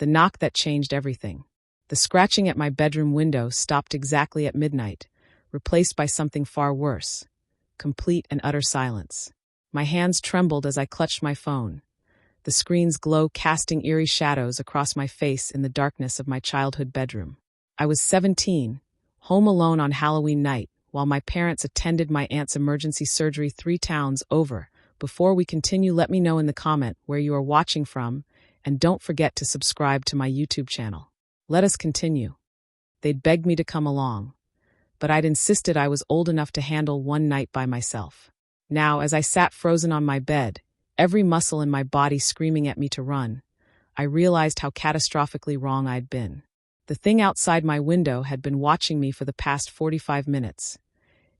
The knock that changed everything. The scratching at my bedroom window stopped exactly at midnight, replaced by something far worse. Complete and utter silence. My hands trembled as I clutched my phone. The screen's glow casting eerie shadows across my face in the darkness of my childhood bedroom. I was 17, home alone on Halloween night, while my parents attended my aunt's emergency surgery 3 towns over. Before we continue, let me know in the comment where you are watching from, and don't forget to subscribe to my YouTube channel. Let us continue. They'd begged me to come along, but I'd insisted I was old enough to handle one night by myself. Now, as I sat frozen on my bed, every muscle in my body screaming at me to run, I realized how catastrophically wrong I'd been. The thing outside my window had been watching me for the past 45 minutes.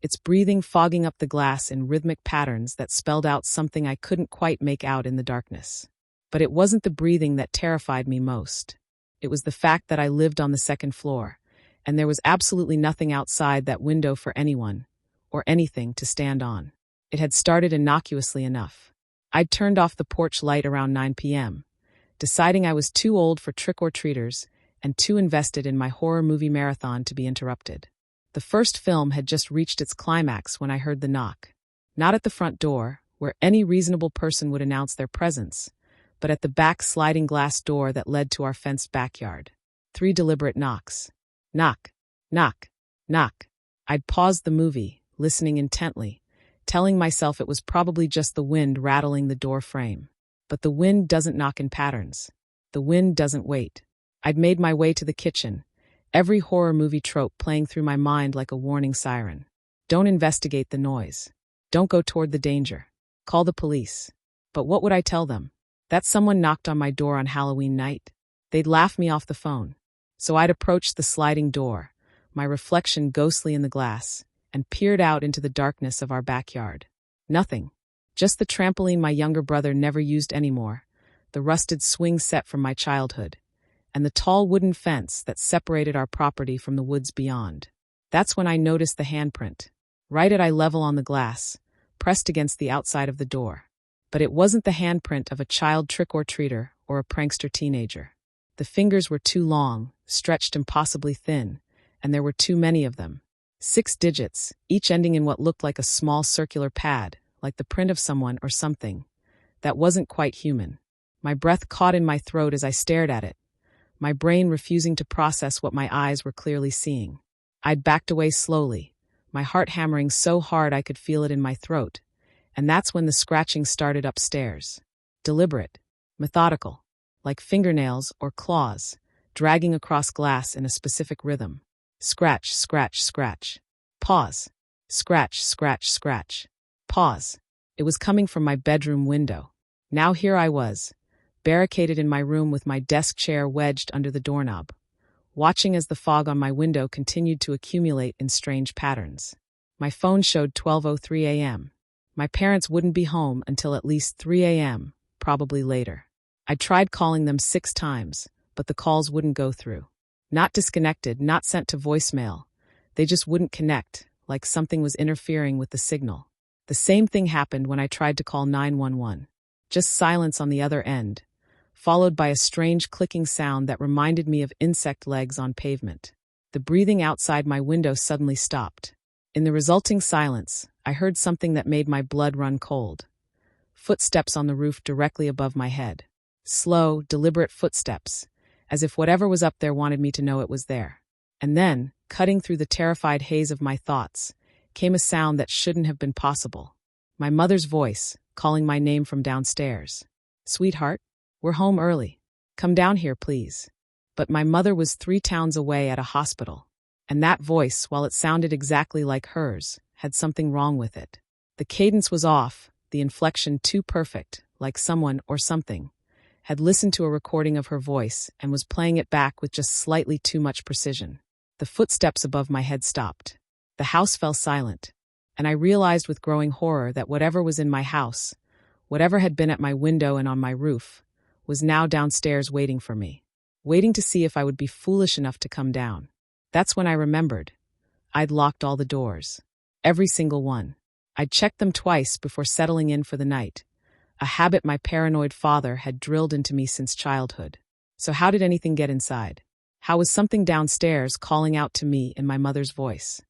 Its breathing fogging up the glass in rhythmic patterns that spelled out something I couldn't quite make out in the darkness. But it wasn't the breathing that terrified me most. It was the fact that I lived on the 2nd floor, and there was absolutely nothing outside that window for anyone, or anything, to stand on. It had started innocuously enough. I'd turned off the porch light around 9 p.m., deciding I was too old for trick-or-treaters and too invested in my horror movie marathon to be interrupted. The first film had just reached its climax when I heard the knock. Not at the front door, where any reasonable person would announce their presence, but at the back sliding glass door that led to our fenced backyard. 3 deliberate knocks. Knock, knock, knock. I'd paused the movie, listening intently, telling myself it was probably just the wind rattling the door frame. But the wind doesn't knock in patterns. The wind doesn't wait. I'd made my way to the kitchen, every horror movie trope playing through my mind like a warning siren. Don't investigate the noise. Don't go toward the danger. Call the police. But what would I tell them? That someone knocked on my door on Halloween night? They'd laugh me off the phone. So I'd approached the sliding door, my reflection ghostly in the glass, and peered out into the darkness of our backyard. Nothing. Just the trampoline my younger brother never used anymore, the rusted swing set from my childhood, and the tall wooden fence that separated our property from the woods beyond. That's when I noticed the handprint, right at eye level on the glass, pressed against the outside of the door. But it wasn't the handprint of a child trick-or-treater or a prankster teenager. The fingers were too long, stretched impossibly thin, and there were too many of them. 6 digits, each ending in what looked like a small circular pad, like the print of someone or something that wasn't quite human. My breath caught in my throat as I stared at it, my brain refusing to process what my eyes were clearly seeing. I'd backed away slowly, my heart hammering so hard I could feel it in my throat, and that's when the scratching started upstairs. Deliberate, methodical, like fingernails or claws, dragging across glass in a specific rhythm. Scratch, scratch, scratch. Pause. Scratch, scratch, scratch. Pause. It was coming from my bedroom window. Now here I was, barricaded in my room with my desk chair wedged under the doorknob, watching as the fog on my window continued to accumulate in strange patterns. My phone showed 12:03 a.m. My parents wouldn't be home until at least 3 a.m., probably later. I tried calling them 6 times, but the calls wouldn't go through. Not disconnected, not sent to voicemail. They just wouldn't connect, like something was interfering with the signal. The same thing happened when I tried to call 911. Just silence on the other end, followed by a strange clicking sound that reminded me of insect legs on pavement. The breathing outside my window suddenly stopped. In the resulting silence, I heard something that made my blood run cold. Footsteps on the roof directly above my head. Slow, deliberate footsteps, as if whatever was up there wanted me to know it was there. And then, cutting through the terrified haze of my thoughts, came a sound that shouldn't have been possible. My mother's voice, calling my name from downstairs. "Sweetheart, we're home early. Come down here, please." But my mother was 3 towns away at a hospital. And that voice, while it sounded exactly like hers, had something wrong with it. The cadence was off, the inflection too perfect, like someone or something had listened to a recording of her voice and was playing it back with just slightly too much precision. The footsteps above my head stopped. The house fell silent, and I realized with growing horror that whatever was in my house, whatever had been at my window and on my roof, was now downstairs waiting for me, waiting to see if I would be foolish enough to come down. That's when I remembered. I'd locked all the doors. Every single one. I'd checked them twice before settling in for the night, a habit my paranoid father had drilled into me since childhood. So how did anything get inside? How was something downstairs calling out to me in my mother's voice?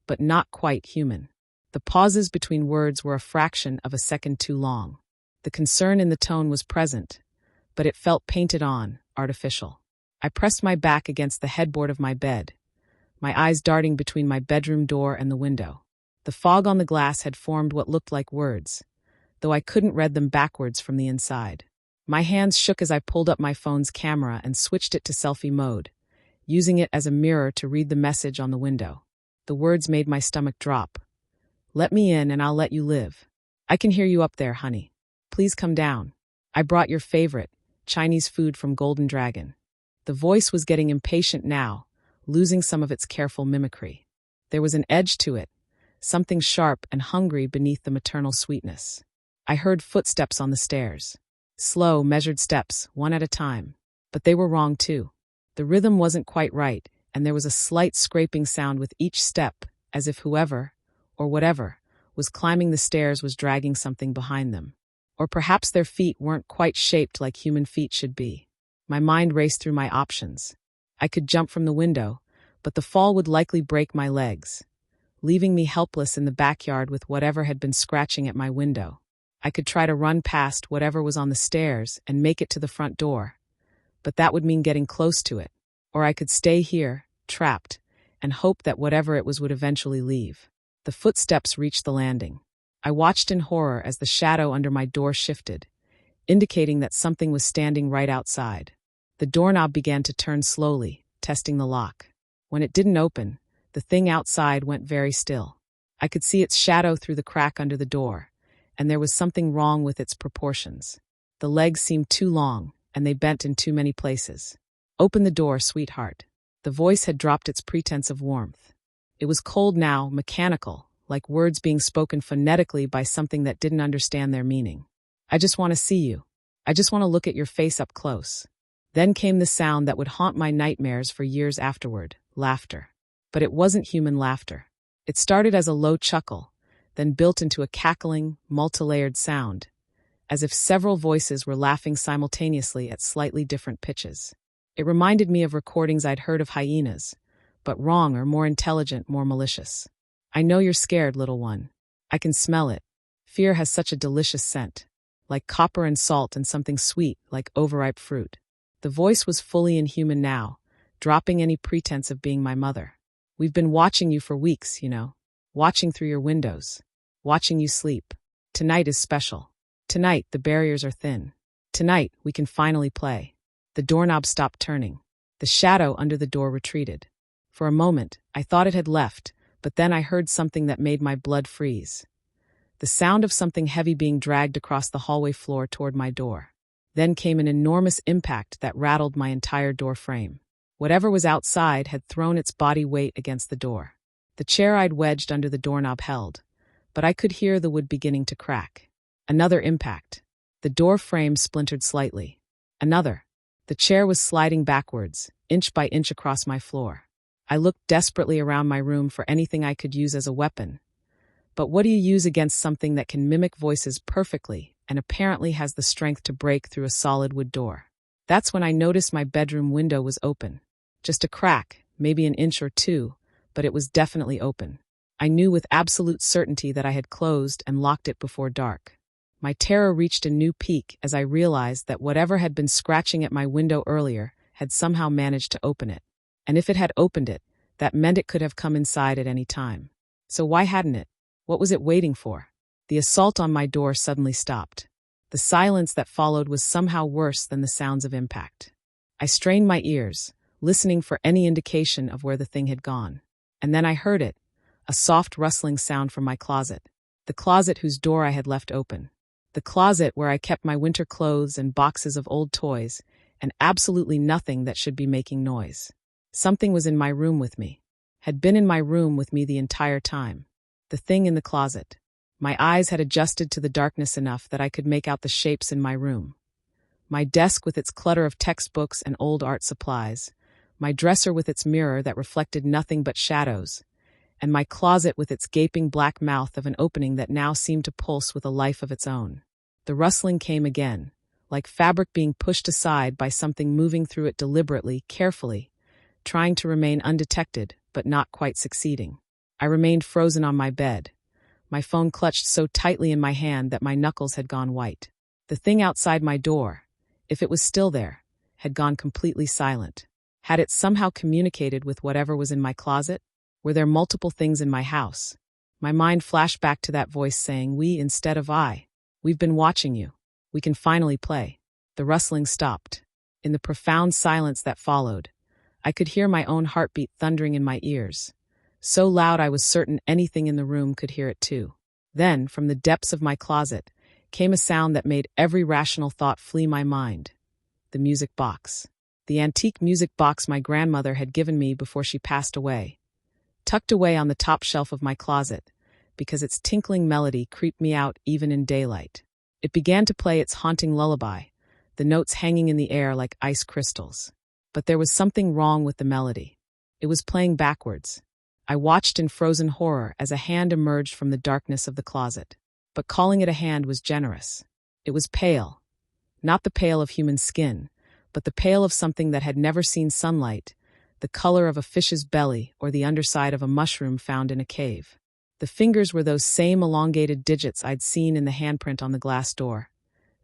But not quite human. The pauses between words were a fraction of a second too long. The concern in the tone was present, but it felt painted on, artificial. I pressed my back against the headboard of my bed, my eyes darting between my bedroom door and the window. The fog on the glass had formed what looked like words, though I couldn't read them backwards from the inside. My hands shook as I pulled up my phone's camera and switched it to selfie mode, using it as a mirror to read the message on the window. The words made my stomach drop. "Let me in and I'll let you live. I can hear you up there, honey. Please come down. I brought your favorite, Chinese food from Golden Dragon." The voice was getting impatient now, losing some of its careful mimicry. There was an edge to it, something sharp and hungry beneath the maternal sweetness. I heard footsteps on the stairs. Slow, measured steps, one at a time. But they were wrong too. The rhythm wasn't quite right, and there was a slight scraping sound with each step, as if whoever, or whatever, was climbing the stairs was dragging something behind them. Or perhaps their feet weren't quite shaped like human feet should be. My mind raced through my options. I could jump from the window, but the fall would likely break my legs, leaving me helpless in the backyard with whatever had been scratching at my window. I could try to run past whatever was on the stairs and make it to the front door, but that would mean getting close to it. Or I could stay here, trapped, and hope that whatever it was would eventually leave. The footsteps reached the landing. I watched in horror as the shadow under my door shifted, indicating that something was standing right outside. The doorknob began to turn slowly, testing the lock. When it didn't open, the thing outside went very still. I could see its shadow through the crack under the door, and there was something wrong with its proportions. The legs seemed too long, and they bent in too many places. "Open the door, sweetheart." The voice had dropped its pretense of warmth. It was cold now, mechanical, like words being spoken phonetically by something that didn't understand their meaning. "I just want to see you. I just want to look at your face up close." Then came the sound that would haunt my nightmares for years afterward, laughter. But it wasn't human laughter. It started as a low chuckle, then built into a cackling, multi-layered sound, as if several voices were laughing simultaneously at slightly different pitches. It reminded me of recordings I'd heard of hyenas, but wronger, more intelligent, more malicious. "I know you're scared, little one. I can smell it. Fear has such a delicious scent, like copper and salt and something sweet, like overripe fruit." The voice was fully inhuman now, dropping any pretense of being my mother. "We've been watching you for weeks, watching through your windows, watching you sleep. Tonight is special. Tonight, the barriers are thin. Tonight, we can finally play." The doorknob stopped turning. The shadow under the door retreated. For a moment, I thought it had left, but then I heard something that made my blood freeze. The sound of something heavy being dragged across the hallway floor toward my door. Then came an enormous impact that rattled my entire door frame. Whatever was outside had thrown its body weight against the door. The chair I'd wedged under the doorknob held, but I could hear the wood beginning to crack. Another impact. The door frame splintered slightly. Another. The chair was sliding backwards, inch by inch across my floor. I looked desperately around my room for anything I could use as a weapon. But what do you use against something that can mimic voices perfectly and apparently has the strength to break through a solid wood door? That's when I noticed my bedroom window was open. Just a crack, maybe an inch or two, but it was definitely open. I knew with absolute certainty that I had closed and locked it before dark. My terror reached a new peak as I realized that whatever had been scratching at my window earlier had somehow managed to open it. And if it had opened it, that meant it could have come inside at any time. So why hadn't it? What was it waiting for? The assault on my door suddenly stopped. The silence that followed was somehow worse than the sounds of impact. I strained my ears, listening for any indication of where the thing had gone. And then I heard it, a soft rustling sound from my closet. The closet whose door I had left open. The closet where I kept my winter clothes and boxes of old toys, and absolutely nothing that should be making noise. Something was in my room with me. Had been in my room with me the entire time. The thing in the closet. My eyes had adjusted to the darkness enough that I could make out the shapes in my room. My desk with its clutter of textbooks and old art supplies, my dresser with its mirror that reflected nothing but shadows, and my closet with its gaping black mouth of an opening that now seemed to pulse with a life of its own. The rustling came again, like fabric being pushed aside by something moving through it deliberately, carefully, trying to remain undetected, but not quite succeeding. I remained frozen on my bed, my phone clutched so tightly in my hand that my knuckles had gone white. The thing outside my door, if it was still there, had gone completely silent. Had it somehow communicated with whatever was in my closet? Were there multiple things in my house? My mind flashed back to that voice saying, "We instead of I. We've been watching you. We can finally play." The rustling stopped. In the profound silence that followed, I could hear my own heartbeat thundering in my ears. So loud I was certain anything in the room could hear it too. Then, from the depths of my closet, came a sound that made every rational thought flee my mind. The music box. The antique music box my grandmother had given me before she passed away. Tucked away on the top shelf of my closet, because its tinkling melody creeped me out even in daylight. It began to play its haunting lullaby, the notes hanging in the air like ice crystals. But there was something wrong with the melody. It was playing backwards. I watched in frozen horror as a hand emerged from the darkness of the closet. But calling it a hand was generous. It was pale. Not the pale of human skin, but the pale of something that had never seen sunlight, the color of a fish's belly or the underside of a mushroom found in a cave. The fingers were those same elongated digits I'd seen in the handprint on the glass door.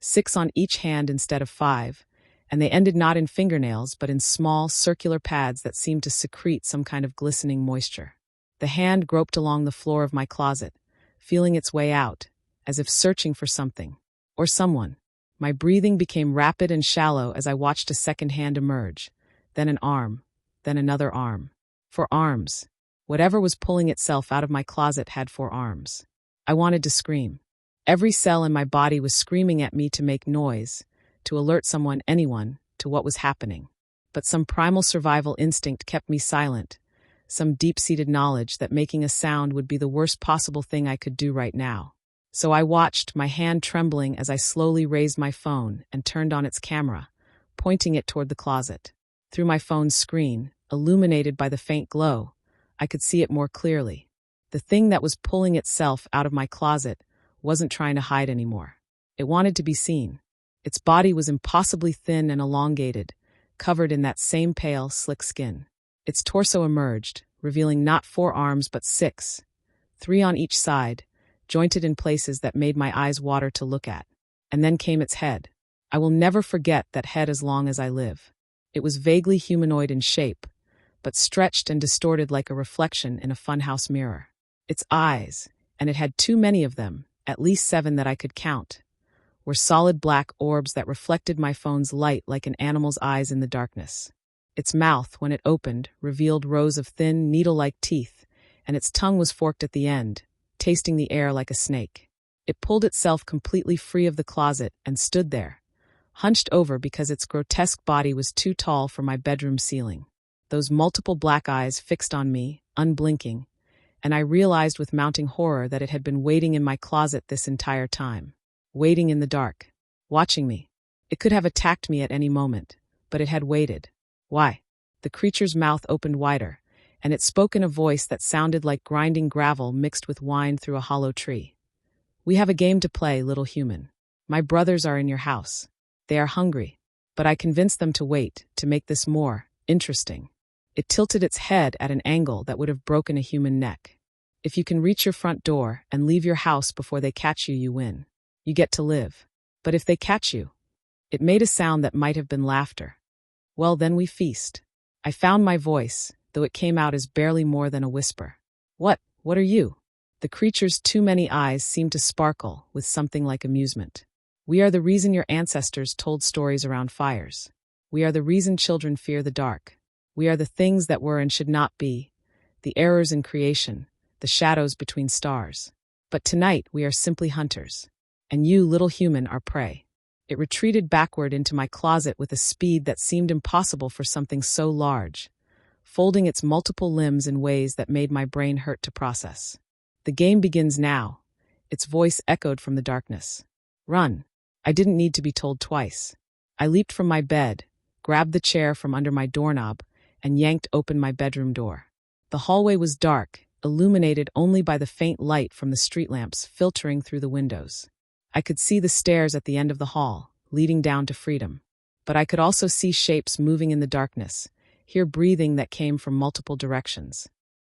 6 on each hand instead of 5, and they ended not in fingernails but in small, circular pads that seemed to secrete some kind of glistening moisture. The hand groped along the floor of my closet, feeling its way out, as if searching for something, or someone. My breathing became rapid and shallow as I watched a second hand emerge, then an arm, then another arm. 4 arms. Whatever was pulling itself out of my closet had 4 arms. I wanted to scream. Every cell in my body was screaming at me to make noise, to alert someone, anyone, to what was happening. But some primal survival instinct kept me silent, some deep-seated knowledge that making a sound would be the worst possible thing I could do right now. So I watched, my hand trembling as I slowly raised my phone and turned on its camera, pointing it toward the closet. Through my phone's screen, illuminated by the faint glow, I could see it more clearly. The thing that was pulling itself out of my closet wasn't trying to hide anymore. It wanted to be seen. Its body was impossibly thin and elongated, covered in that same pale, slick skin. Its torso emerged, revealing not 4 arms but 6, 3 on each side, jointed in places that made my eyes water to look at. And then came its head. I will never forget that head as long as I live. It was vaguely humanoid in shape, but stretched and distorted like a reflection in a funhouse mirror. Its eyes, and it had too many of them, at least 7 that I could count, were solid black orbs that reflected my phone's light like an animal's eyes in the darkness. Its mouth, when it opened, revealed rows of thin, needle-like teeth, and its tongue was forked at the end, tasting the air like a snake. It pulled itself completely free of the closet and stood there, hunched over because its grotesque body was too tall for my bedroom ceiling. Those multiple black eyes fixed on me, unblinking, and I realized with mounting horror that it had been waiting in my closet this entire time. Waiting in the dark. Watching me. It could have attacked me at any moment, but it had waited. Why? The creature's mouth opened wider, and it spoke in a voice that sounded like grinding gravel mixed with wine through a hollow tree. "We have a game to play, little human. My brothers are in your house. They are hungry, but I convinced them to wait, to make this more interesting." It tilted its head at an angle that would have broken a human neck. "If you can reach your front door and leave your house before they catch you, you win. You get to live. But if they catch you..." It made a sound that might have been laughter. "Well, then we feast." I found my voice, though it came out as barely more than a whisper. What are you?" The creature's too many eyes seemed to sparkle with something like amusement. "We are the reason your ancestors told stories around fires. We are the reason children fear the dark. We are the things that were and should not be, the errors in creation, the shadows between stars. But tonight we are simply hunters. And you, little human, are prey." It retreated backward into my closet with a speed that seemed impossible for something so large, folding its multiple limbs in ways that made my brain hurt to process. "The game begins now," its voice echoed from the darkness. "Run." I didn't need to be told twice. I leaped from my bed, grabbed the chair from under my doorknob, and yanked open my bedroom door. The hallway was dark, illuminated only by the faint light from the street lamps filtering through the windows. I could see the stairs at the end of the hall, leading down to freedom. But I could also see shapes moving in the darkness, hear breathing that came from multiple directions.